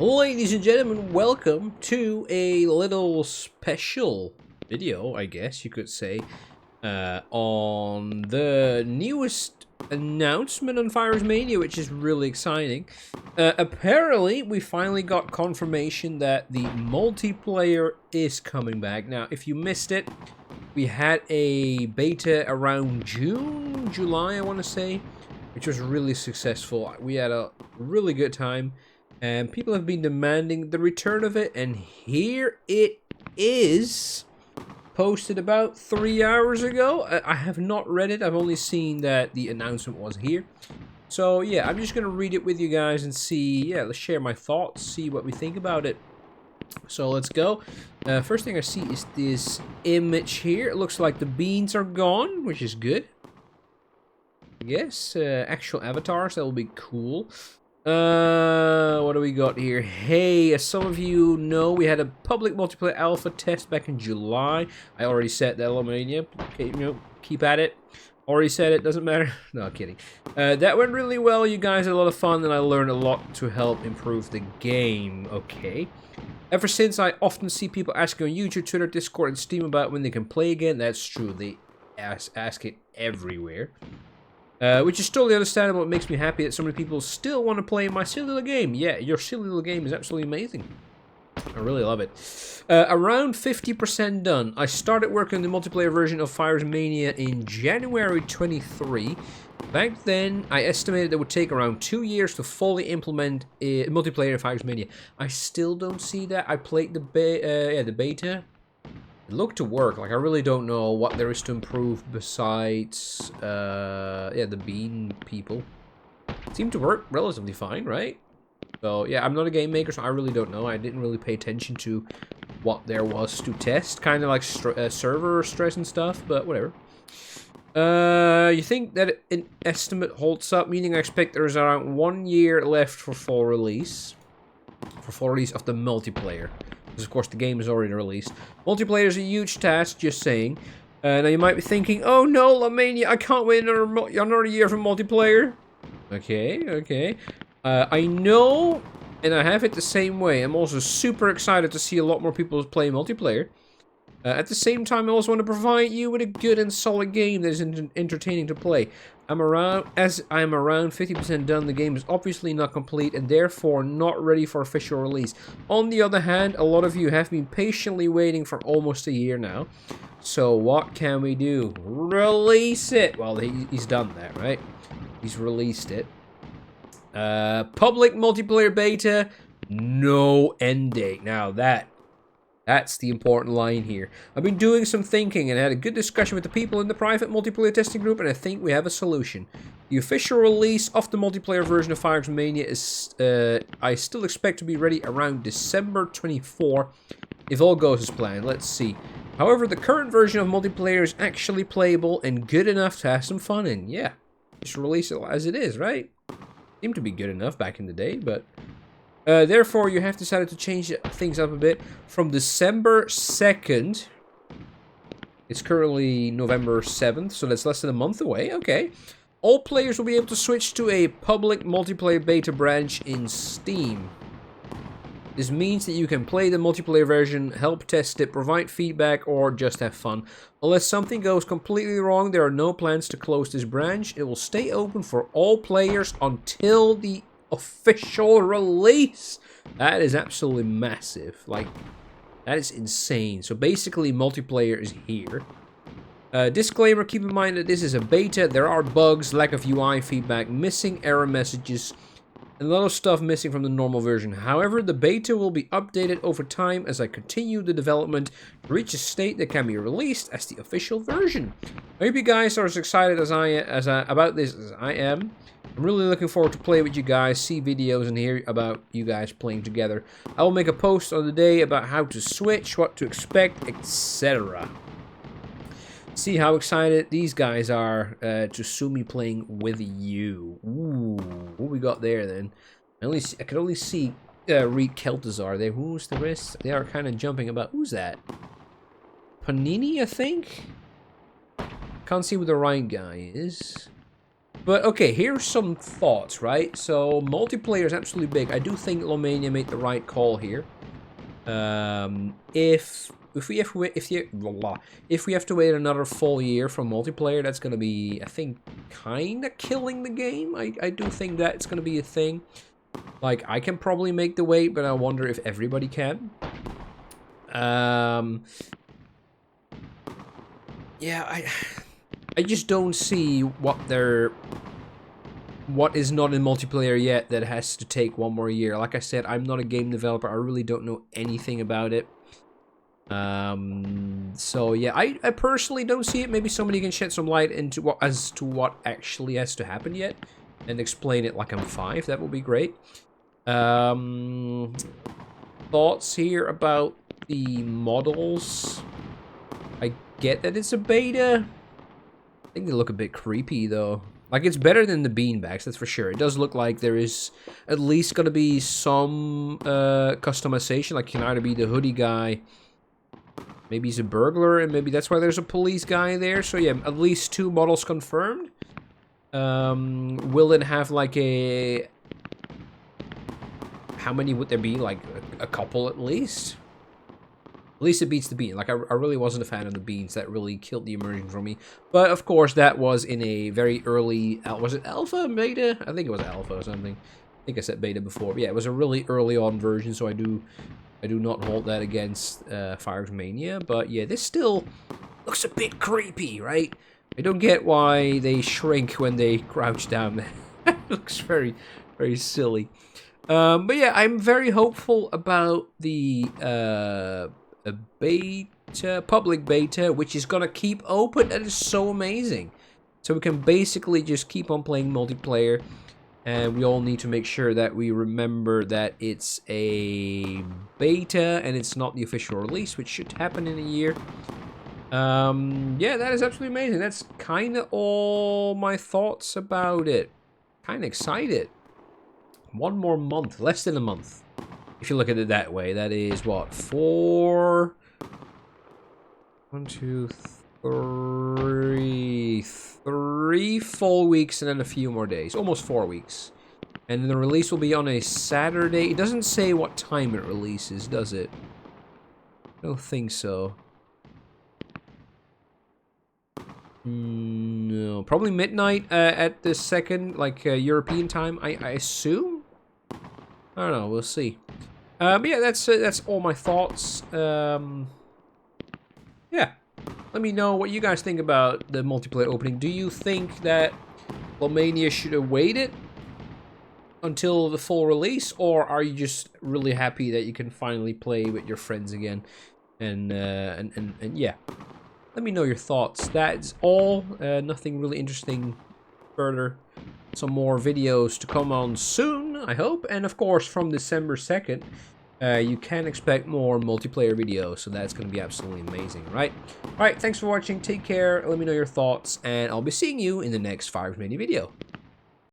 Ladies and gentlemen, welcome to a little special video, I guess you could say, on the newest announcement on Mania, which is really exciting. Apparently, we finally got confirmation that the multiplayer is coming back. Now, if you missed it, we had a beta around June, July, I want to say, which was really successful. We had a really good time. And people have been demanding the return of it, and here it is. Posted about 3 hours ago. I have not read it. I've only seen that the announcement was here. So yeah, I'm just gonna read it with you guys and see. Yeah, let's share my thoughts, see what we think about it. So let's go. First thing I see is this image here. It looks like the beans are gone, which is good. Yes, actual avatars. That will be cool. What do we got here? Hey, as some of you know, we had a public multiplayer alpha test back in July. I already said that, Mania. Okay, keep at it. Already said it, doesn't matter. No, kidding. That went really well. You guys had a lot of fun, and I learned a lot to help improve the game. Okay. Ever since, I often see people asking on YouTube, Twitter, Discord, and Steam about when they can play again. That's true. They ask it everywhere. Which is totally understandable. It makes me happy that so many people still want to play my silly little game. Yeah, your silly little game is absolutely amazing. I really love it. Around 50% done. I started working on the multiplayer version of Mania in January 23. Back then, I estimated it would take around 2 years to fully implement multiplayer in Mania. I still don't see that. I played the beta. It looked to work. Like, I really don't know what there is to improve besides, yeah, the bean people. It seemed to work relatively fine, right? So, yeah, I'm not a game maker, so I really don't know. I didn't really pay attention to what there was to test. Kind of like server stress and stuff, but whatever. You think that an estimate holds up? Meaning I expect there's around 1 year left for full release. For full release of the multiplayer. Because, of course, the game is already released. Multiplayer is a huge task, just saying. Now, you might be thinking, oh no, Mania, I can't wait another year for multiplayer. Okay. I know, and I have it the same way. I'm also super excited to see a lot more people play multiplayer. At the same time, I also want to provide you with a good and solid game that is entertaining to play. I'm around 50% done. The game is obviously not complete and therefore not ready for official release. On the other hand, a lot of you have been patiently waiting for almost a year now. So what can we do? Release it! Well, he's done that, right? He's released it. Public multiplayer beta, no end date. Now that's the important line here. I've been doing some thinking and had a good discussion with the people in the private multiplayer testing group, and I think we have a solution. The official release of the multiplayer version of Mania is, I still expect to be ready around December 24, if all goes as planned. Let's see. However, the current version of multiplayer is actually playable and good enough to have some fun in. Yeah, just release it as it is, right? Seemed to be good enough back in the day, but... therefore, you have decided to change things up a bit. From December 2nd, it's currently November 7th, so that's less than a month away. Okay. All players will be able to switch to a public multiplayer beta branch in Steam. This means that you can play the multiplayer version, help test it, provide feedback, or just have fun. Unless something goes completely wrong, there are no plans to close this branch. It will stay open for all players until the official release. That is absolutely massive. Like, that is insane. So basically, multiplayer is here. Disclaimer, keep in mind that this is a beta. There are bugs, lack of UI feedback, missing error messages, and a lot of stuff missing from the normal version. However, the beta will be updated over time as I continue the development to reach a state that can be released as the official version. I hope you guys are as excited about this as I am. I'm really looking forward to play with you guys, see videos, and hear about you guys playing together. I will make a post on the day about how to switch, what to expect, etc. See how excited these guys are to see me playing with you. Ooh, what we got there then? I could only see Reed Keltazar there. Who's the rest? They are kind of jumping about. Who's that? Panini, I think? Can't see who the right guy is. But okay, here's some thoughts, right? So multiplayer is absolutely big. I do think Romania made the right call here. If we have to wait another full year for multiplayer, that's gonna be, I think, kind of killing the game. I do think that's gonna be a thing. Like, I can probably make the wait, but I wonder if everybody can. Yeah, I just don't see what is not in multiplayer yet that has to take one more year. Like I said, I'm not a game developer. I really don't know anything about it. So yeah, I personally don't see it. Maybe somebody can shed some light into what actually has to happen yet and explain it like I'm 5. That would be great. Thoughts here about the models. I get that it's a beta. I think they look a bit creepy though. Like, it's better than the beanbags, that's for sure. It does look like there is at least gonna be some customization. Like, can either be the hoodie guy, maybe he's a burglar, and maybe that's why there's a police guy there. So yeah, at least 2 models confirmed. Will it have like a... How many would there be? Like a couple at least? At least it beats the bean. Like, I really wasn't a fan of the beans. That really killed the immersion for me. But, of course, that was in a very early... Was it alpha? Beta? I think it was alpha or something. I think I said beta before. But yeah, it was a really early on version, so I do not hold that against Fireworks Mania. But, yeah, this still looks a bit creepy, right? I don't get why they shrink when they crouch down. It looks very, very silly. But, yeah, I'm very hopeful about the... a beta, public beta, which is gonna keep open. That is so amazing. So we can basically just keep on playing multiplayer, and we all need to make sure that we remember that it's a beta and it's not the official release, which should happen in a year. Yeah, that is absolutely amazing. That's kind of all my thoughts about it. Kind of excited. 1 more month, less than a month. If you look at it that way, that is what, 4, 1, 2, 3 full weeks and then a few more days, almost 4 weeks. And then the release will be on a Saturday. It doesn't say what time it releases, does it? I don't think so. No, probably midnight at the second, like, European time, I assume? I don't know, we'll see. But yeah, that's all my thoughts. Yeah, let me know what you guys think about the multiplayer opening. Do you think that Mania should have waited until the full release, or are you just really happy that you can finally play with your friends again? And yeah, let me know your thoughts. That's all. Nothing really interesting further. Some more videos to come on soon, I hope. And of course, from December 2nd, you can expect more multiplayer videos. So that's going to be absolutely amazing, right? All right, thanks for watching. Take care. Let me know your thoughts. And I'll be seeing you in the next Fireworks Mania video.